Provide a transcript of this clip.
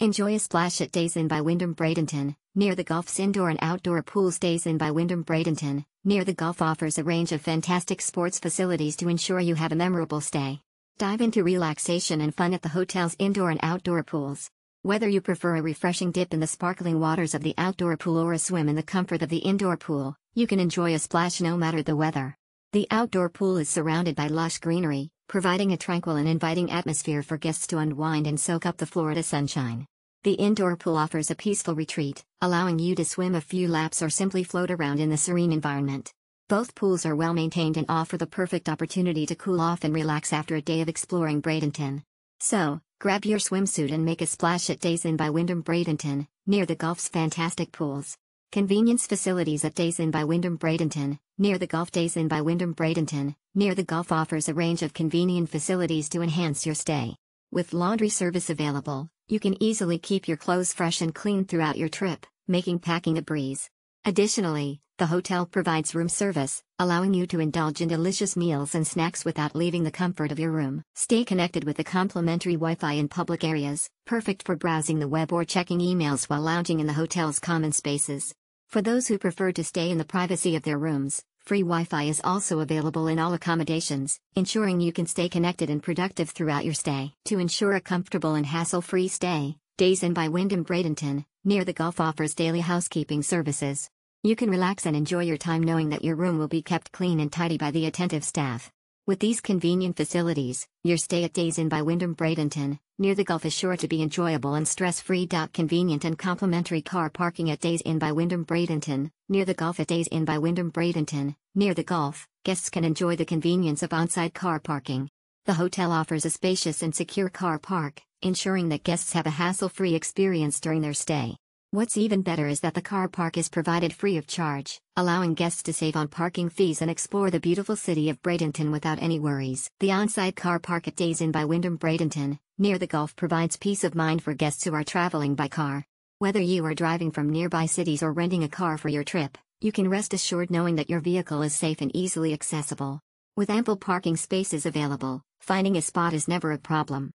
Enjoy a splash at Days Inn by Wyndham Bradenton, near the Gulf's indoor and outdoor pools. Days Inn by Wyndham Bradenton, near the Gulf offers a range of fantastic sports facilities to ensure you have a memorable stay. Dive into relaxation and fun at the hotel's indoor and outdoor pools. Whether you prefer a refreshing dip in the sparkling waters of the outdoor pool or a swim in the comfort of the indoor pool, you can enjoy a splash no matter the weather. The outdoor pool is surrounded by lush greenery, providing a tranquil and inviting atmosphere for guests to unwind and soak up the Florida sunshine. The indoor pool offers a peaceful retreat, allowing you to swim a few laps or simply float around in the serene environment. Both pools are well maintained and offer the perfect opportunity to cool off and relax after a day of exploring Bradenton. So, grab your swimsuit and make a splash at Days Inn by Wyndham Bradenton, near the Gulf's fantastic pools. Convenience facilities at Days Inn by Wyndham Bradenton, near the Gulf. Days Inn by Wyndham Bradenton, near the Gulf offers a range of convenient facilities to enhance your stay. With laundry service available, you can easily keep your clothes fresh and clean throughout your trip, making packing a breeze. Additionally, the hotel provides room service, allowing you to indulge in delicious meals and snacks without leaving the comfort of your room. Stay connected with the complimentary Wi-Fi in public areas, perfect for browsing the web or checking emails while lounging in the hotel's common spaces. For those who prefer to stay in the privacy of their rooms, free Wi-Fi is also available in all accommodations, ensuring you can stay connected and productive throughout your stay. To ensure a comfortable and hassle-free stay, Days Inn by Wyndham Bradenton, near the Gulf offers daily housekeeping services. You can relax and enjoy your time knowing that your room will be kept clean and tidy by the attentive staff. With these convenient facilities, your stay at Days Inn by Wyndham Bradenton, near the Gulf is sure to be enjoyable and stress-free. Convenient and complimentary car parking at Days Inn by Wyndham Bradenton, near the Gulf. At Days Inn by Wyndham Bradenton, near the Gulf, guests can enjoy the convenience of on-site car parking. The hotel offers a spacious and secure car park, ensuring that guests have a hassle-free experience during their stay. What's even better is that the car park is provided free of charge, allowing guests to save on parking fees and explore the beautiful city of Bradenton without any worries. The on-site car park at Days Inn by Wyndham Bradenton, near the Gulf provides peace of mind for guests who are traveling by car. Whether you are driving from nearby cities or renting a car for your trip, you can rest assured knowing that your vehicle is safe and easily accessible. With ample parking spaces available, finding a spot is never a problem.